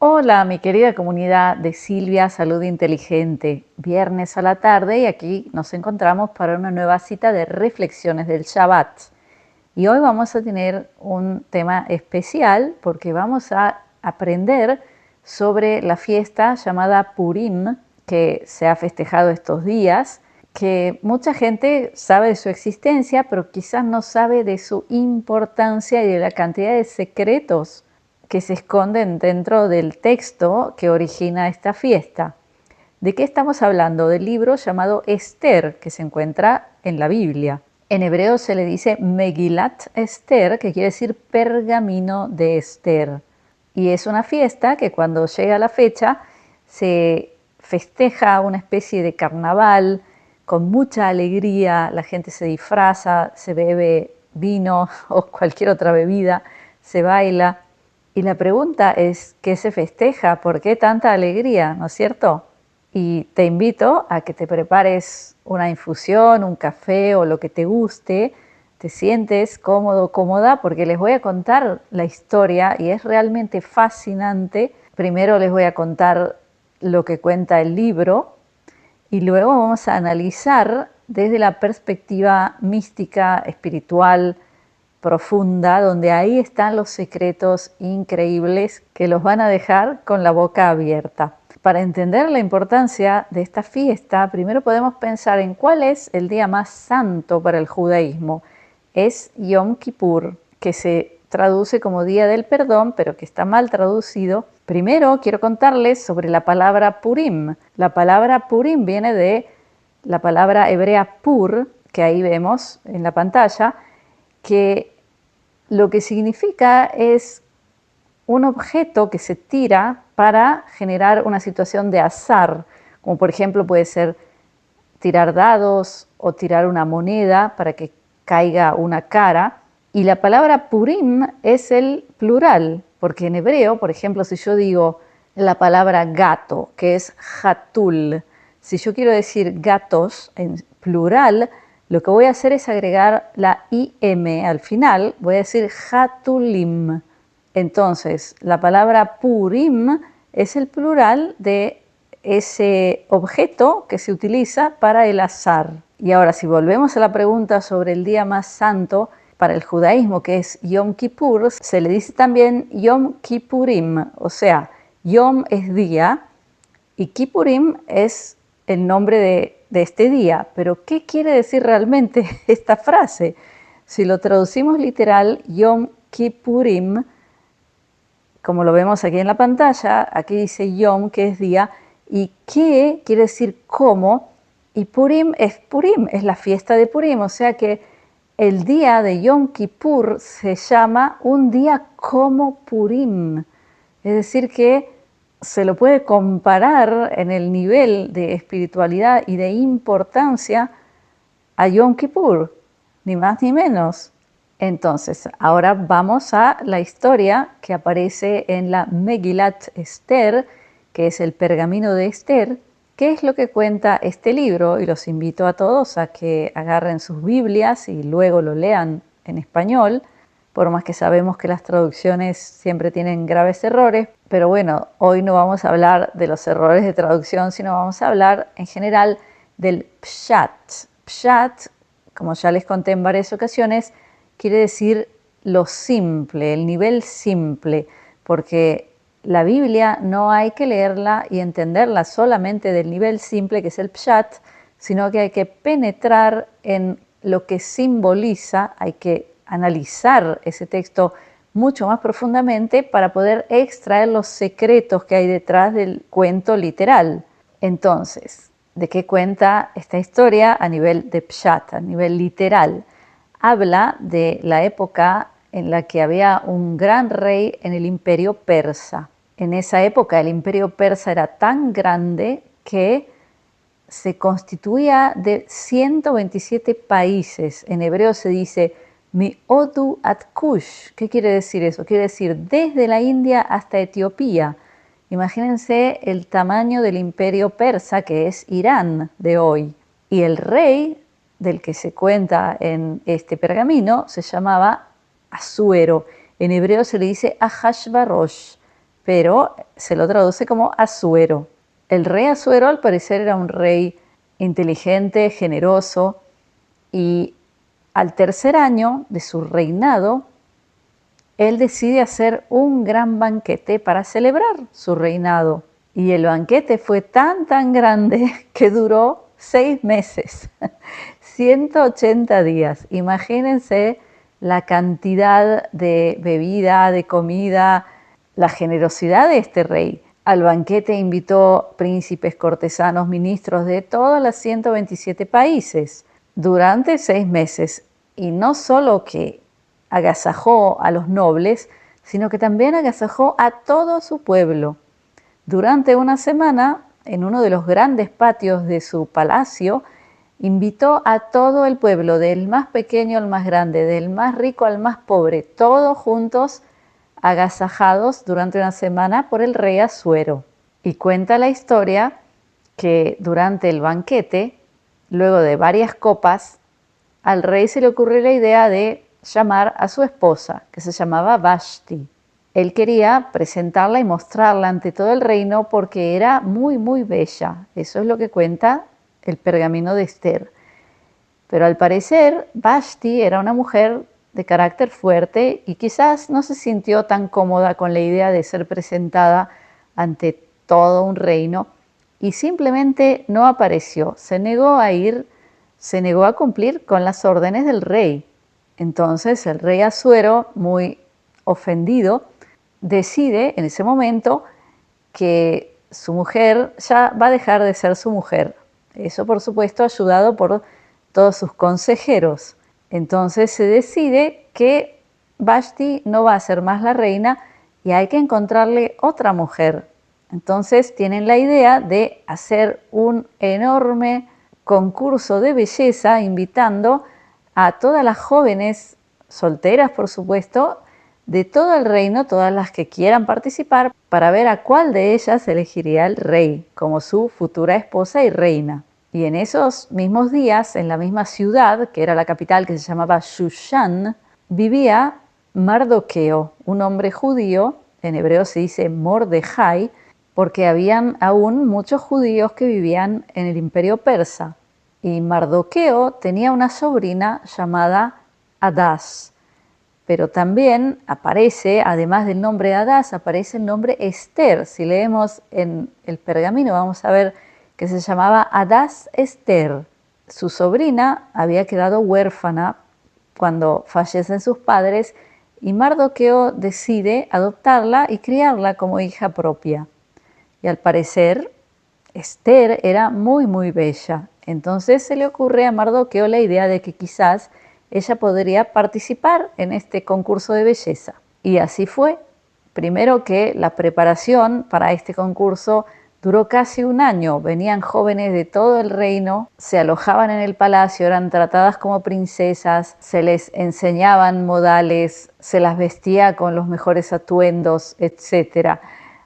Hola, mi querida comunidad de Silvia Salud Inteligente. Viernes a la tarde y aquí nos encontramos para una nueva cita de reflexiones del Shabbat. Y hoy vamos a tener un tema especial porque vamos a aprender sobre la fiesta llamada Purim, que se ha festejado estos días, que mucha gente sabe de su existencia, pero quizás no sabe de su importancia y de la cantidad de secretos que se esconden dentro del texto que origina esta fiesta. ¿De qué estamos hablando? Del libro llamado Esther, que se encuentra en la Biblia. En hebreo se le dice Megilat Esther, que quiere decir pergamino de Esther. Y es una fiesta que cuando llega la fecha se festeja una especie de carnaval con mucha alegría, la gente se disfraza, se bebe vino o cualquier otra bebida, se baila. Y la pregunta es, ¿qué se festeja? ¿Por qué tanta alegría? ¿No es cierto? Y te invito a que te prepares una infusión, un café o lo que te guste, te sientes cómodo, cómoda, porque les voy a contar la historia y es realmente fascinante. Primero les voy a contar lo que cuenta el libro y luego vamos a analizar desde la perspectiva mística, espiritual, profunda, donde ahí están los secretos increíbles que los van a dejar con la boca abierta. Para entender la importancia de esta fiesta, primero podemos pensar en cuál es el día más santo para el judaísmo. Es Yom Kippur, que se traduce como Día del Perdón, pero que está mal traducido. Primero quiero contarles sobre la palabra Purim. La palabra Purim viene de la palabra hebrea Pur, que ahí vemos en la pantalla, que lo que significa es un objeto que se tira para generar una situación de azar, como por ejemplo puede ser tirar dados o tirar una moneda para que caiga una cara. Y la palabra Purim es el plural, porque en hebreo, por ejemplo, si yo digo la palabra gato, que es hatul, si yo quiero decir gatos en plural, lo que voy a hacer es agregar la im al final, voy a decir hatulim. Entonces, la palabra Purim es el plural de ese objeto que se utiliza para el azar. Y ahora, si volvemos a la pregunta sobre el día más santo para el judaísmo, que es Yom Kippur, se le dice también Yom Kippurim, o sea, Yom es día y Kippurim es el nombre de este día. Pero, ¿qué quiere decir realmente esta frase? Si lo traducimos literal, Yom Kippurim, como lo vemos aquí en la pantalla, aquí dice Yom, que es día, y que quiere decir cómo, y Purim, es la fiesta de Purim, o sea que el día de Yom Kippur se llama un día como Purim, es decir que se lo puede comparar en el nivel de espiritualidad y de importancia a Yom Kippur, ni más ni menos. Entonces, ahora vamos a la historia que aparece en la Megilat Esther, que es el pergamino de Esther. ¿Qué es lo que cuenta este libro? Y los invito a todos a que agarren sus Biblias y luego lo lean en español, por más que sabemos que las traducciones siempre tienen graves errores. Pero bueno, hoy no vamos a hablar de los errores de traducción, sino vamos a hablar en general del Pshat. Pshat, como ya les conté en varias ocasiones, quiere decir lo simple, el nivel simple, porque la Biblia no hay que leerla y entenderla solamente del nivel simple que es el Pshat, sino que hay que penetrar en lo que simboliza, hay que analizar ese texto mucho más profundamente para poder extraer los secretos que hay detrás del cuento literal. Entonces, ¿de qué cuenta esta historia a nivel de Pshat, a nivel literal? Habla de la época en la que había un gran rey en el imperio persa. En esa época el imperio persa era tan grande que se constituía de 127 países. En hebreo se dice Mi Odu at Kush. ¿Qué quiere decir eso? Quiere decir desde la India hasta Etiopía. Imagínense el tamaño del imperio persa, que es Irán de hoy. Y el rey del que se cuenta en este pergamino se llamaba Asuero. En hebreo se le dice Ahashvarosh, pero se lo traduce como Asuero. El rey Asuero al parecer era un rey inteligente, generoso, y al tercer año de su reinado, él decide hacer un gran banquete para celebrar su reinado. Y el banquete fue tan grande que duró 6 meses, 180 días. Imagínense la cantidad de bebida, de comida, la generosidad de este rey. Al banquete invitó príncipes, cortesanos, ministros de todos los 127 países durante 6 meses. Y no solo que agasajó a los nobles, sino que también agasajó a todo su pueblo. Durante una semana, en uno de los grandes patios de su palacio, invitó a todo el pueblo, del más pequeño al más grande, del más rico al más pobre, todos juntos agasajados durante una semana por el rey Asuero. Y cuenta la historia que durante el banquete, luego de varias copas, al rey se le ocurrió la idea de llamar a su esposa, que se llamaba Vashti. Él quería presentarla y mostrarla ante todo el reino porque era muy bella. Eso es lo que cuenta el pergamino de Esther. Pero al parecer, Vashti era una mujer de carácter fuerte y quizás no se sintió tan cómoda con la idea de ser presentada ante todo un reino y simplemente no apareció. Se negó a ir, se negó a cumplir con las órdenes del rey. Entonces el rey Asuero, muy ofendido, decide en ese momento que su mujer ya va a dejar de ser su mujer. Eso, por supuesto, ayudado por todos sus consejeros. Entonces se decide que Vashti no va a ser más la reina y hay que encontrarle otra mujer. Entonces tienen la idea de hacer un enorme concurso de belleza invitando a todas las jóvenes solteras, por supuesto, de todo el reino, todas las que quieran participar, para ver a cuál de ellas elegiría el rey como su futura esposa y reina. Y en esos mismos días, en la misma ciudad, que era la capital, que se llamaba Shushan, vivía Mardoqueo, un hombre judío, en hebreo se dice Mordejai, porque habían aún muchos judíos que vivían en el imperio persa. Y Mardoqueo tenía una sobrina llamada Adás. Pero también aparece, además del nombre Adás, aparece el nombre Esther. Si leemos en el pergamino vamos a ver que se llamaba Adás Esther. Su sobrina había quedado huérfana cuando fallecen sus padres y Mardoqueo decide adoptarla y criarla como hija propia. Y al parecer Esther era muy bella. Entonces se le ocurre a Mardoqueo la idea de que quizás ella podría participar en este concurso de belleza. Y así fue. Primero que la preparación para este concurso duró casi un año. Venían jóvenes de todo el reino, se alojaban en el palacio, eran tratadas como princesas, se les enseñaban modales, se las vestía con los mejores atuendos, etc.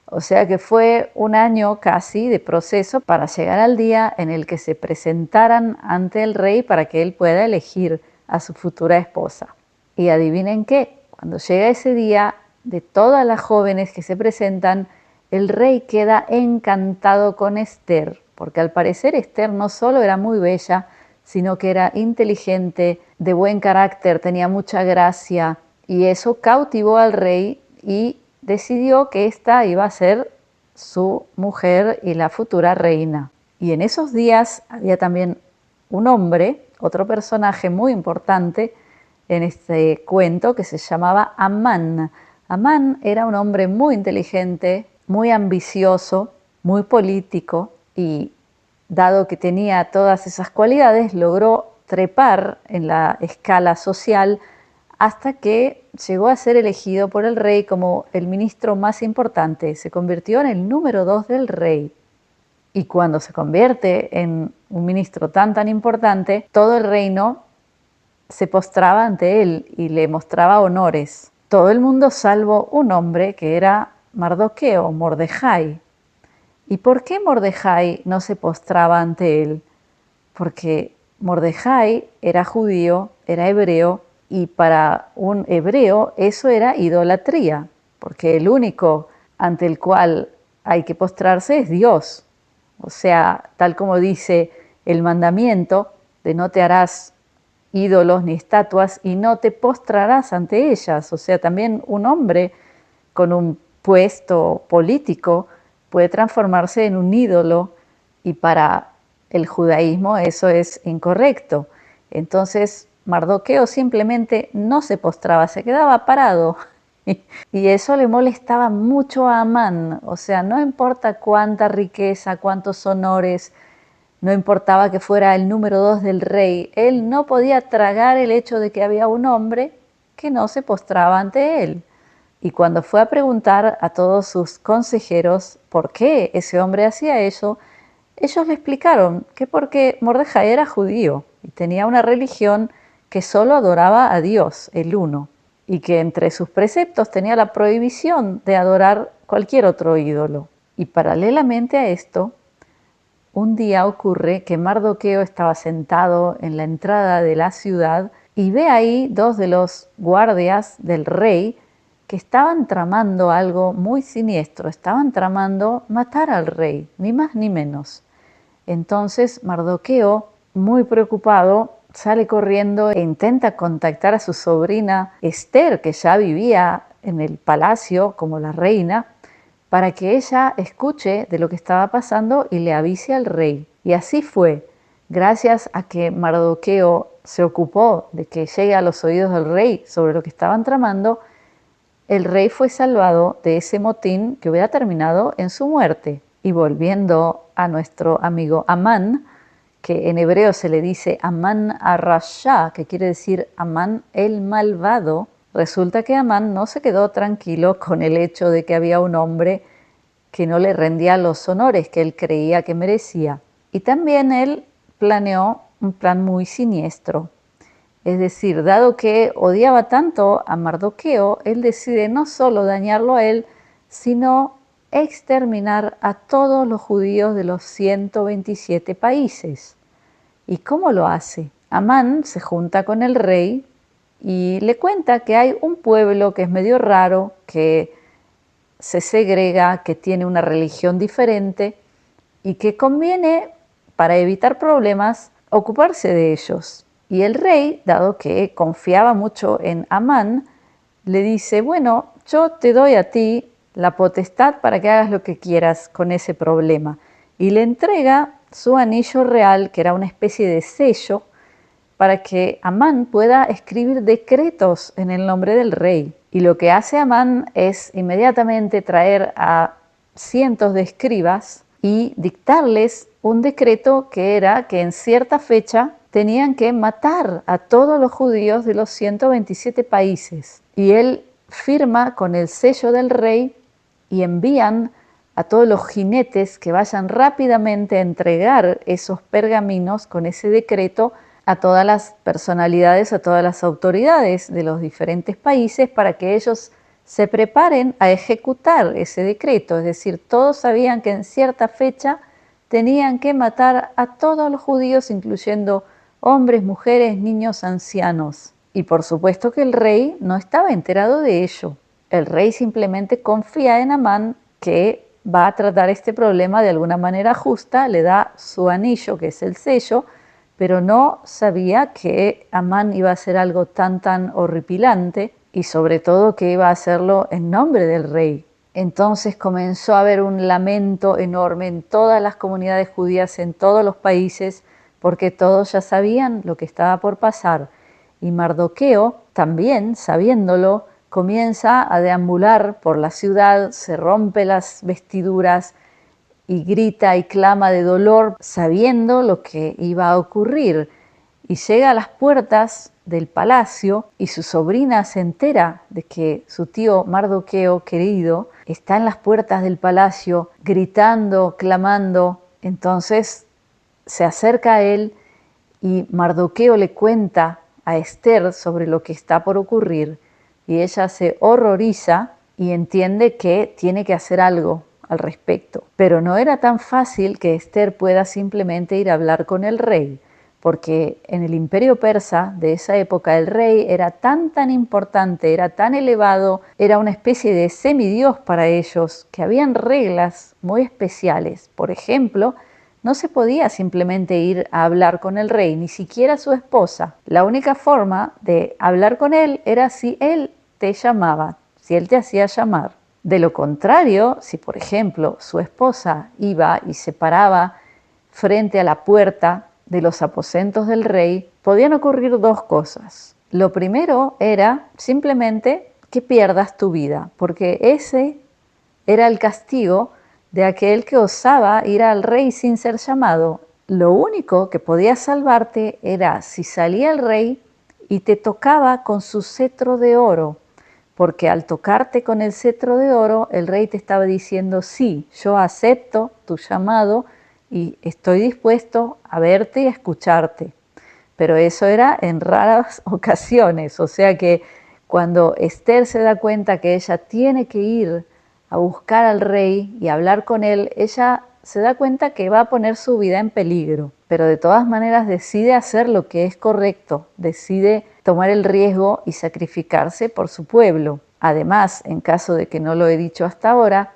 O sea que fue un año casi de proceso para llegar al día en el que se presentaran ante el rey para que él pueda elegir a su futura esposa. Y adivinen qué, cuando llega ese día, de todas las jóvenes que se presentan, el rey queda encantado con Esther, porque al parecer Esther no solo era muy bella, sino que era inteligente, de buen carácter, tenía mucha gracia, y eso cautivó al rey y decidió que esta iba a ser su mujer y la futura reina. Y en esos días había también un hombre, otro personaje muy importante en este cuento que se llamaba Amán. Amán era un hombre muy inteligente, muy ambicioso, muy político y dado que tenía todas esas cualidades logró trepar en la escala social hasta que llegó a ser elegido por el rey como el ministro más importante. Se convirtió en el número 2 del rey. Y cuando se convierte en un ministro tan importante, todo el reino se postraba ante él y le mostraba honores. Todo el mundo salvo un hombre que era Mardoqueo, Mordejai. ¿Y por qué Mordejai no se postraba ante él? Porque Mordejai era judío, era hebreo, y para un hebreo eso era idolatría, porque el único ante el cual hay que postrarse es Dios. O sea, tal como dice el mandamiento de no te harás ídolos ni estatuas y no te postrarás ante ellas. O sea, también un hombre con un puesto político puede transformarse en un ídolo y para el judaísmo eso es incorrecto. Entonces Mardoqueo simplemente no se postraba, se quedaba parado. Y eso le molestaba mucho a Amán. O sea, no importa cuánta riqueza, cuántos honores, no importaba que fuera el número 2 del rey, él no podía tragar el hecho de que había un hombre que no se postraba ante él. Y cuando fue a preguntar a todos sus consejeros por qué ese hombre hacía eso, ellos le explicaron que porque Mordejai era judío y tenía una religión que solo adoraba a Dios, el uno, y que entre sus preceptos tenía la prohibición de adorar cualquier otro ídolo. Y paralelamente a esto, un día ocurre que Mardoqueo estaba sentado en la entrada de la ciudad y ve ahí dos de los guardias del rey que estaban tramando algo muy siniestro, estaban tramando matar al rey, ni más ni menos. Entonces Mardoqueo, muy preocupado, sale corriendo e intenta contactar a su sobrina Esther, que ya vivía en el palacio como la reina, para que ella escuche de lo que estaba pasando y le avise al rey. Y así fue. Gracias a que Mardoqueo se ocupó de que llegue a los oídos del rey sobre lo que estaban tramando, el rey fue salvado de ese motín que hubiera terminado en su muerte. Y volviendo a nuestro amigo Amán, que en hebreo se le dice Amán Arashá, que quiere decir Amán el malvado, resulta que Amán no se quedó tranquilo con el hecho de que había un hombre que no le rendía los honores que él creía que merecía. Y también él planeó un plan muy siniestro. Es decir, dado que odiaba tanto a Mardoqueo, él decide no solo dañarlo a él, sino exterminar a todos los judíos de los 127 países. ¿Y cómo lo hace? Amán se junta con el rey y le cuenta que hay un pueblo que es medio raro, que se segrega, que tiene una religión diferente y que conviene, para evitar problemas, ocuparse de ellos. Y el rey, dado que confiaba mucho en Amán, le dice, bueno, yo te doy a ti la potestad para que hagas lo que quieras con ese problema. Y le entrega su anillo real, que era una especie de sello, para que Amán pueda escribir decretos en el nombre del rey. Y lo que hace Amán es inmediatamente traer a cientos de escribas y dictarles un decreto que era que en cierta fecha tenían que matar a todos los judíos de los 127 países. Y él firma con el sello del rey y envían a todos los jinetes que vayan rápidamente a entregar esos pergaminos con ese decreto a todas las personalidades, a todas las autoridades de los diferentes países para que ellos se preparen a ejecutar ese decreto. Es decir, todos sabían que en cierta fecha tenían que matar a todos los judíos, incluyendo hombres, mujeres, niños, ancianos. Y por supuesto que el rey no estaba enterado de ello. El rey simplemente confía en Amán, que va a tratar este problema de alguna manera justa, le da su anillo, que es el sello, pero no sabía que Amán iba a hacer algo tan horripilante y sobre todo que iba a hacerlo en nombre del rey. Entonces comenzó a haber un lamento enorme en todas las comunidades judías, en todos los países, porque todos ya sabían lo que estaba por pasar. Y Mardoqueo, también sabiéndolo, comienza a deambular por la ciudad, se rompe las vestiduras y grita y clama de dolor sabiendo lo que iba a ocurrir. Y llega a las puertas del palacio y su sobrina se entera de que su tío Mardoqueo querido está en las puertas del palacio gritando, clamando. Entonces se acerca a él y Mardoqueo le cuenta a Esther sobre lo que está por ocurrir y ella se horroriza y entiende que tiene que hacer algo al respecto. Pero no era tan fácil que Esther pueda simplemente ir a hablar con el rey, porque en el imperio persa de esa época el rey era tan importante, era tan elevado, era una especie de semidios para ellos, que habían reglas muy especiales. Por ejemplo, no se podía simplemente ir a hablar con el rey, ni siquiera su esposa. La única forma de hablar con él era si él te llamaba, si él te hacía llamar. De lo contrario, si por ejemplo su esposa iba y se paraba frente a la puerta de los aposentos del rey, podían ocurrir dos cosas. Lo primero era simplemente que pierdas tu vida, porque ese era el castigo de aquel que osaba ir al rey sin ser llamado. Lo único que podía salvarte era si salía el rey y te tocaba con su cetro de oro, porque al tocarte con el cetro de oro, el rey te estaba diciendo, sí, yo acepto tu llamado y estoy dispuesto a verte y a escucharte. Pero eso era en raras ocasiones, o sea que cuando Esther se da cuenta que ella tiene que ir a buscar al rey y hablar con él, ella se da cuenta que va a poner su vida en peligro, pero de todas maneras decide hacer lo que es correcto, decide tomar el riesgo y sacrificarse por su pueblo. Además, en caso de que no lo he dicho hasta ahora,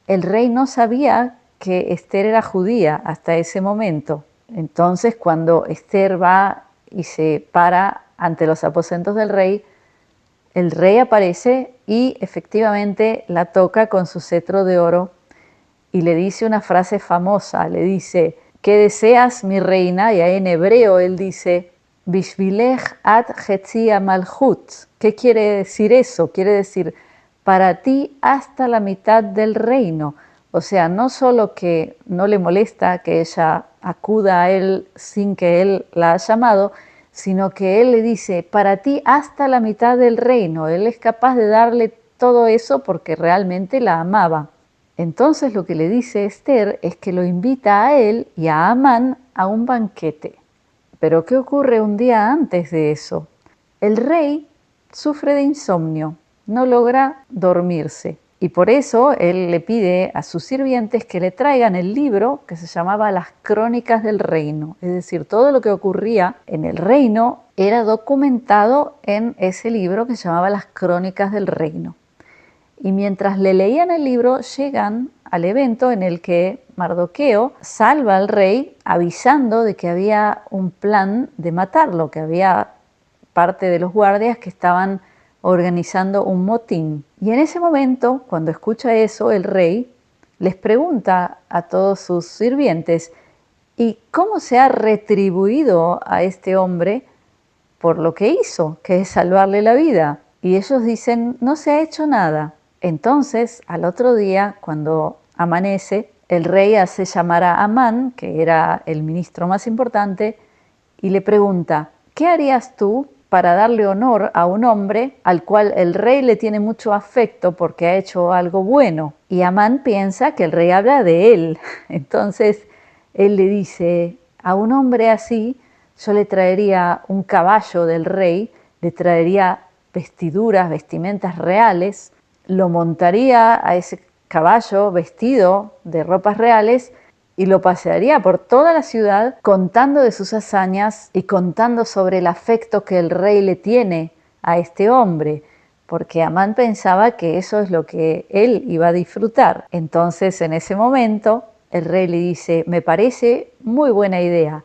el rey no sabía que Esther era judía hasta ese momento. Entonces, cuando Esther va y se para ante los aposentos del rey, el rey aparece y efectivamente la toca con su cetro de oro y le dice una frase famosa, le dice, ¿qué deseas, mi reina? Y ahí en hebreo él dice, Bishvilech ad Hetzia Malhut. ¿Qué quiere decir eso? Quiere decir, para ti hasta la mitad del reino. O sea, no solo que no le molesta que ella acuda a él sin que él la haya llamado, sino que él le dice, para ti hasta la mitad del reino. Él es capaz de darle todo eso porque realmente la amaba. Entonces lo que le dice Esther es que lo invita a él y a Amán a un banquete. Pero ¿qué ocurre un día antes de eso? El rey sufre de insomnio, no logra dormirse. Y por eso él le pide a sus sirvientes que le traigan el libro que se llamaba Las Crónicas del Reino. Es decir, todo lo que ocurría en el reino era documentado en ese libro que se llamaba Las Crónicas del Reino. Y mientras le leían el libro, llegan al evento en el que Mardoqueo salva al rey avisando de que había un plan de matarlo, que había parte de los guardias que estaban organizando un motín. Y en ese momento, cuando escucha eso, el rey les pregunta a todos sus sirvientes, ¿y cómo se ha retribuido a este hombre por lo que hizo, que es salvarle la vida? Y ellos dicen, no se ha hecho nada. Entonces, al otro día, cuando amanece, el rey hace llamar a Amán, que era el ministro más importante, y le pregunta, ¿qué harías tú para darle honor a un hombre al cual el rey le tiene mucho afecto porque ha hecho algo bueno? Y Amán piensa que el rey habla de él. Entonces, él le dice, a un hombre así, yo le traería un caballo del rey, le traería vestimentas reales, lo montaría a ese caballo vestido de ropas reales y lo pasearía por toda la ciudad contando de sus hazañas y contando sobre el afecto que el rey le tiene a este hombre, porque Amán pensaba que eso es lo que él iba a disfrutar. Entonces, en ese momento, el rey le dice, me parece muy buena idea,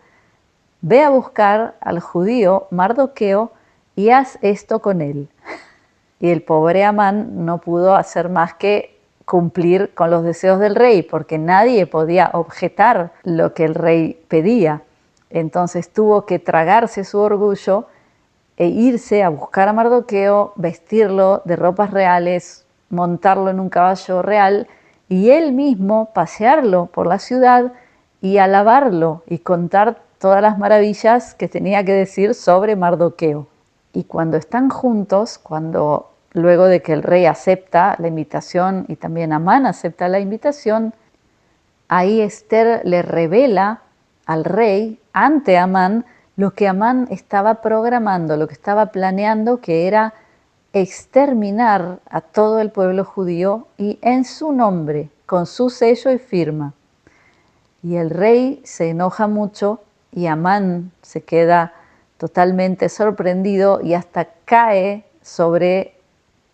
ve a buscar al judío Mardoqueo y haz esto con él. Y el pobre Amán no pudo hacer más que cumplir con los deseos del rey, porque nadie podía objetar lo que el rey pedía. Entonces tuvo que tragarse su orgullo e irse a buscar a Mardoqueo, vestirlo de ropas reales, montarlo en un caballo real y él mismo pasearlo por la ciudad y alabarlo y contar todas las maravillas que tenía que decir sobre Mardoqueo. Y cuando están juntos, cuando luego de que el rey acepta la invitación y también Amán acepta la invitación, ahí Esther le revela al rey ante Amán lo que Amán estaba programando, lo que estaba planeando, que era exterminar a todo el pueblo judío y en su nombre, con su sello y firma. Y el rey se enoja mucho y Amán se queda totalmente sorprendido y hasta cae sobre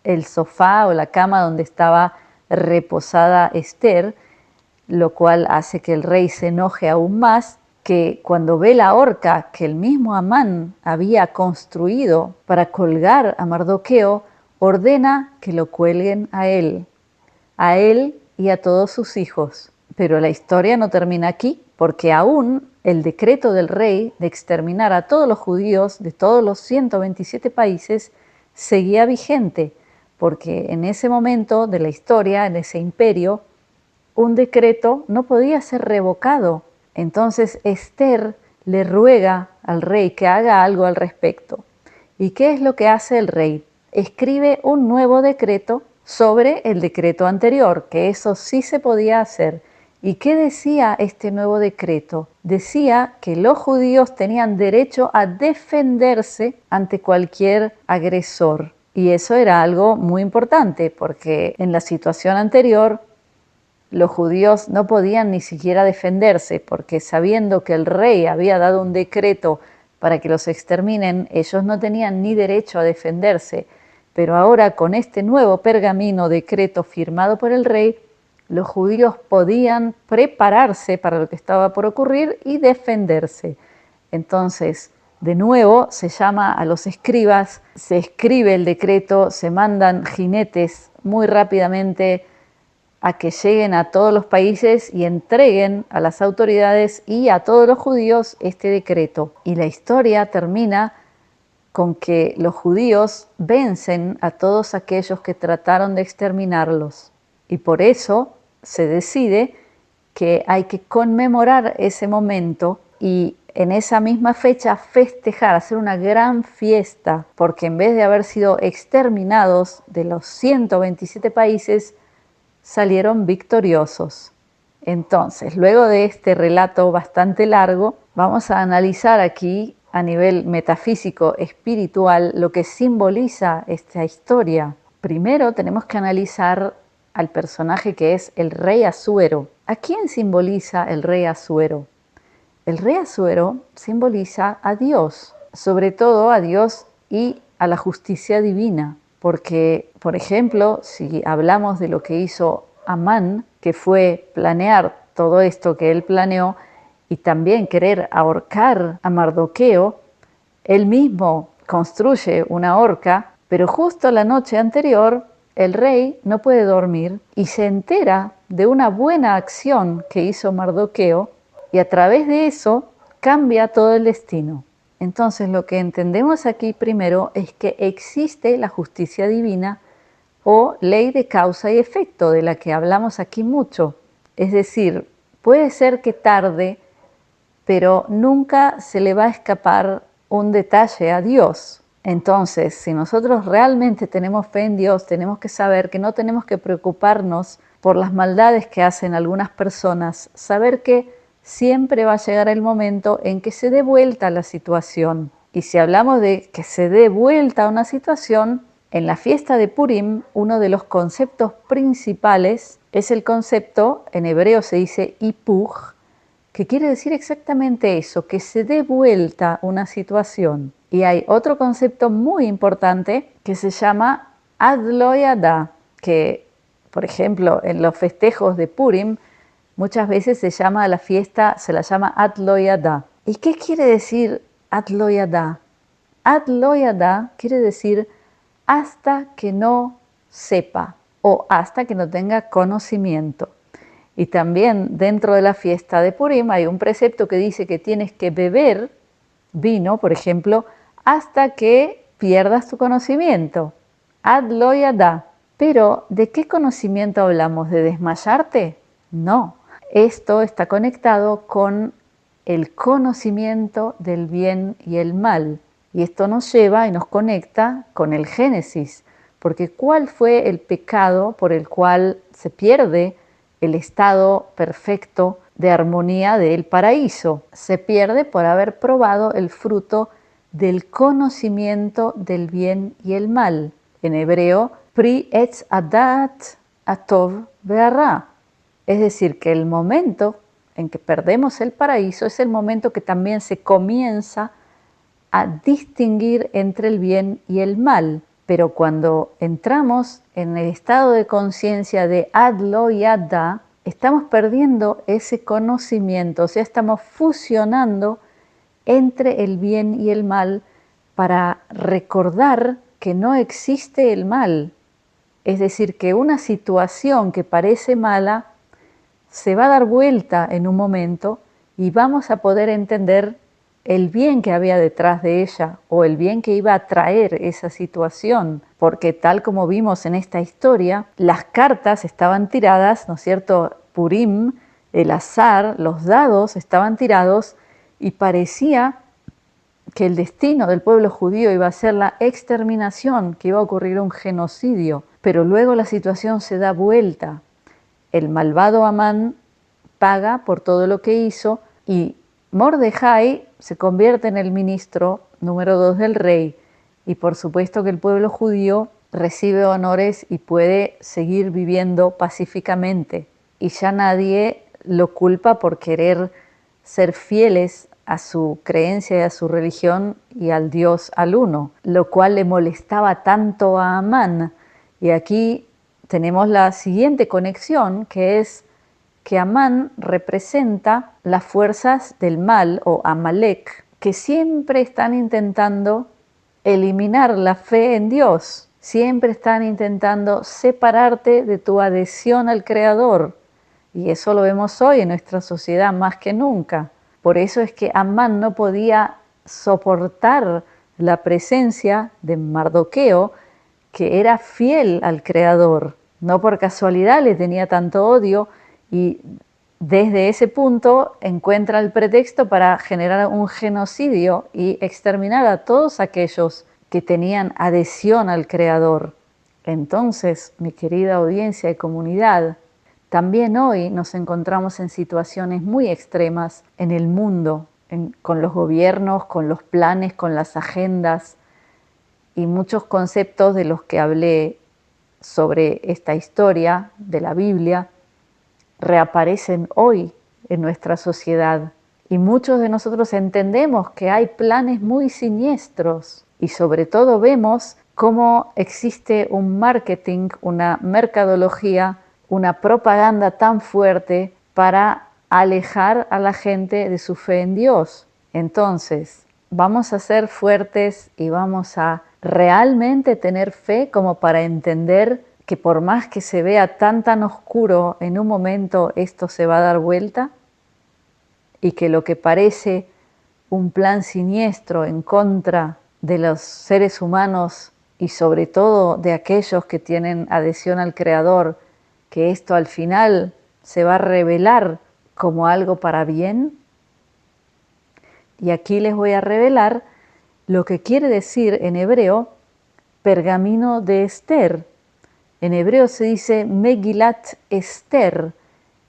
el sofá o la cama donde estaba reposada Esther, lo cual hace que el rey se enoje aún más, que cuando ve la horca que el mismo Amán había construido para colgar a Mardoqueo, ordena que lo cuelguen a él y a todos sus hijos. Pero la historia no termina aquí, porque aún el decreto del rey de exterminar a todos los judíos de todos los 127 países seguía vigente, porque en ese momento de la historia, en ese imperio, un decreto no podía ser revocado. Entonces Esther le ruega al rey que haga algo al respecto. ¿Y qué es lo que hace el rey? Escribe un nuevo decreto sobre el decreto anterior, que eso sí se podía hacer. ¿Y qué decía este nuevo decreto? Decía que los judíos tenían derecho a defenderse ante cualquier agresor. Y eso era algo muy importante, porque en la situación anterior los judíos no podían ni siquiera defenderse, porque sabiendo que el rey había dado un decreto para que los exterminen, ellos no tenían ni derecho a defenderse. Pero ahora, con este nuevo pergamino decreto firmado por el rey, los judíos podían prepararse para lo que estaba por ocurrir y defenderse. Entonces, de nuevo, se llama a los escribas, se escribe el decreto, se mandan jinetes muy rápidamente a que lleguen a todos los países y entreguen a las autoridades y a todos los judíos este decreto. Y la historia termina con que los judíos vencen a todos aquellos que trataron de exterminarlos. Y por eso se decide que hay que conmemorar ese momento y en esa misma fecha festejar, hacer una gran fiesta, porque en vez de haber sido exterminados de los 127 países, salieron victoriosos. Entonces, luego de este relato bastante largo, vamos a analizar aquí a nivel metafísico, espiritual, lo que simboliza esta historia. Primero tenemos que analizar al personaje que es el rey Asuero. ¿A quién simboliza el rey Asuero? El rey Asuero simboliza a Dios, sobre todo a Dios y a la justicia divina. Porque, por ejemplo, si hablamos de lo que hizo Amán, que fue planear todo esto que él planeó y también querer ahorcar a Mardoqueo, él mismo construye una horca, pero justo la noche anterior el rey no puede dormir y se entera de una buena acción que hizo Mardoqueo y a través de eso cambia todo el destino. Entonces lo que entendemos aquí primero es que existe la justicia divina o ley de causa y efecto, de la que hablamos aquí mucho. Es decir, puede ser que tarde, pero nunca se le va a escapar un detalle a Dios. Entonces, si nosotros realmente tenemos fe en Dios, tenemos que saber que no tenemos que preocuparnos por las maldades que hacen algunas personas, saber que siempre va a llegar el momento en que se dé vuelta la situación. Y si hablamos de que se dé vuelta una situación, en la fiesta de Purim, uno de los conceptos principales es el concepto, en hebreo se dice hipuj, que quiere decir exactamente eso, que se dé vuelta una situación. Y hay otro concepto muy importante que se llama ad lo yada, que, por ejemplo, en los festejos de Purim, muchas veces se llama a la fiesta, se la llama ad lo yada. ¿Y qué quiere decir ad lo yada? Ad lo yada quiere decir hasta que no sepa o hasta que no tenga conocimiento. Y también dentro de la fiesta de Purim hay un precepto que dice que tienes que beber vino, por ejemplo, hasta que pierdas tu conocimiento. Ad lo yada. Pero, ¿de qué conocimiento hablamos? ¿De desmayarte? No. Esto está conectado con el conocimiento del bien y el mal. Y esto nos lleva y nos conecta con el Génesis. Porque ¿cuál fue el pecado por el cual se pierde el estado perfecto de armonía del paraíso? Se pierde por haber probado el fruto del conocimiento del bien y el mal. En hebreo, pri etz adat atov ve'ara. Es decir, que el momento en que perdemos el paraíso, es el momento que también se comienza a distinguir entre el bien y el mal. Pero cuando entramos en el estado de conciencia de Ad Lo y Adda, estamos perdiendo ese conocimiento, o sea, estamos fusionando entre el bien y el mal para recordar que no existe el mal. Es decir, que una situación que parece mala se va a dar vuelta en un momento y vamos a poder entender el bien que había detrás de ella o el bien que iba a traer esa situación, porque tal como vimos en esta historia, las cartas estaban tiradas, ¿no es cierto? Purim, el azar, los dados estaban tirados y parecía que el destino del pueblo judío iba a ser la exterminación, que iba a ocurrir un genocidio, pero luego la situación se da vuelta. El malvado Amán paga por todo lo que hizo y Mordejai se convierte en el ministro número 2 del rey y por supuesto que el pueblo judío recibe honores y puede seguir viviendo pacíficamente y ya nadie lo culpa por querer ser fieles a su creencia y a su religión y al Dios al uno, lo cual le molestaba tanto a Amán. Y aquí tenemos la siguiente conexión, que es que Amán representa las fuerzas del mal o Amalek, que siempre están intentando eliminar la fe en Dios, siempre están intentando separarte de tu adhesión al Creador. Y eso lo vemos hoy en nuestra sociedad más que nunca. Por eso es que Amán no podía soportar la presencia de Mardoqueo, que era fiel al Creador. No por casualidad le tenía tanto odio y desde ese punto encuentra el pretexto para generar un genocidio y exterminar a todos aquellos que tenían adhesión al Creador. Entonces, mi querida audiencia y comunidad, también hoy nos encontramos en situaciones muy extremas en el mundo, con los gobiernos, con los planes, con las agendas y muchos conceptos de los que hablé sobre esta historia de la Biblia reaparecen hoy en nuestra sociedad y muchos de nosotros entendemos que hay planes muy siniestros y sobre todo vemos cómo existe un marketing, una mercadología, una propaganda tan fuerte para alejar a la gente de su fe en Dios. Entonces, vamos a ser fuertes y vamos a realmente tener fe como para entender que por más que se vea tan oscuro, en un momento esto se va a dar vuelta y que lo que parece un plan siniestro en contra de los seres humanos y sobre todo de aquellos que tienen adhesión al Creador, que esto al final se va a revelar como algo para bien. Y aquí les voy a revelar lo que quiere decir en hebreo pergamino de Esther. En hebreo se dice Megilat Esther.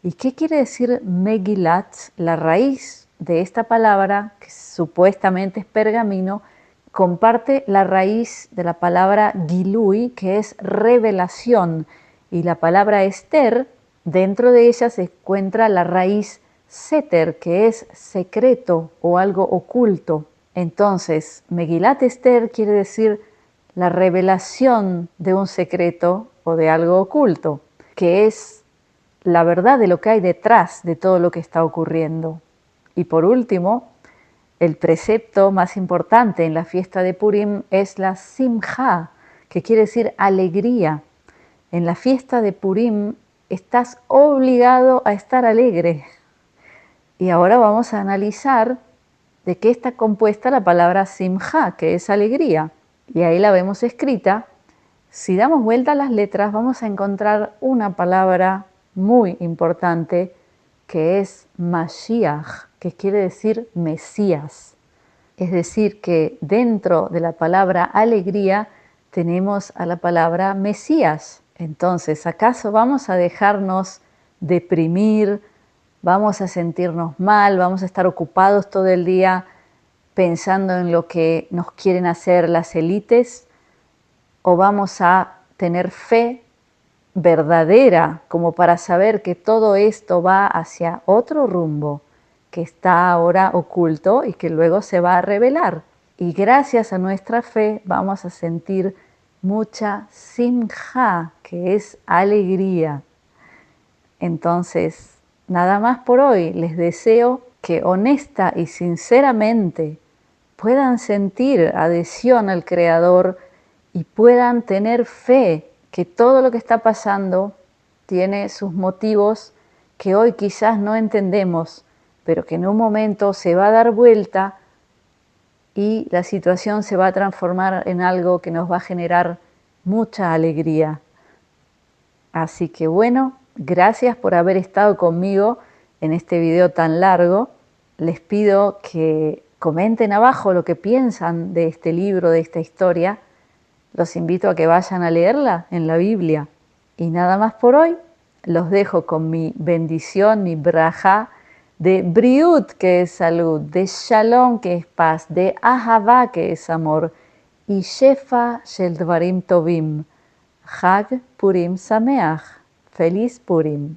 ¿Y qué quiere decir Megilat? La raíz de esta palabra, que supuestamente es pergamino, comparte la raíz de la palabra Gilui, que es revelación. Y la palabra Esther, dentro de ella se encuentra la raíz Seter, que es secreto o algo oculto. Entonces, Megilat Esther quiere decir la revelación de un secreto o de algo oculto, que es la verdad de lo que hay detrás de todo lo que está ocurriendo. Y por último, el precepto más importante en la fiesta de Purim es la Simcha, que quiere decir alegría. En la fiesta de Purim estás obligado a estar alegre. Y ahora vamos a analizar de qué está compuesta la palabra Simcha, que es alegría. Y ahí la vemos escrita. Si damos vuelta a las letras vamos a encontrar una palabra muy importante que es Mashiach, que quiere decir Mesías. Es decir, que dentro de la palabra alegría tenemos a la palabra Mesías. Entonces, ¿acaso vamos a dejarnos deprimir? ¿Vamos a sentirnos mal? ¿Vamos a estar ocupados todo el día pensando en lo que nos quieren hacer las élites? ¿O vamos a tener fe verdadera como para saber que todo esto va hacia otro rumbo que está ahora oculto y que luego se va a revelar. Y gracias a nuestra fe vamos a sentir mucha simja, que es alegría. Entonces, nada más por hoy. Les deseo que honesta y sinceramente puedan sentir adhesión al Creador y puedan tener fe que todo lo que está pasando tiene sus motivos que hoy quizás no entendemos, pero que en un momento se va a dar vuelta y la situación se va a transformar en algo que nos va a generar mucha alegría. Así que bueno, gracias por haber estado conmigo en este video tan largo. Les pido que comenten abajo lo que piensan de este libro, de esta historia. Los invito a que vayan a leerla en la Biblia. Y nada más por hoy. Los dejo con mi bendición, mi braja, de briut, que es salud, de shalom, que es paz, de ahavá, que es amor, y shefa shel dvarim tovim. Hag Purim Sameach. Feliz Purim.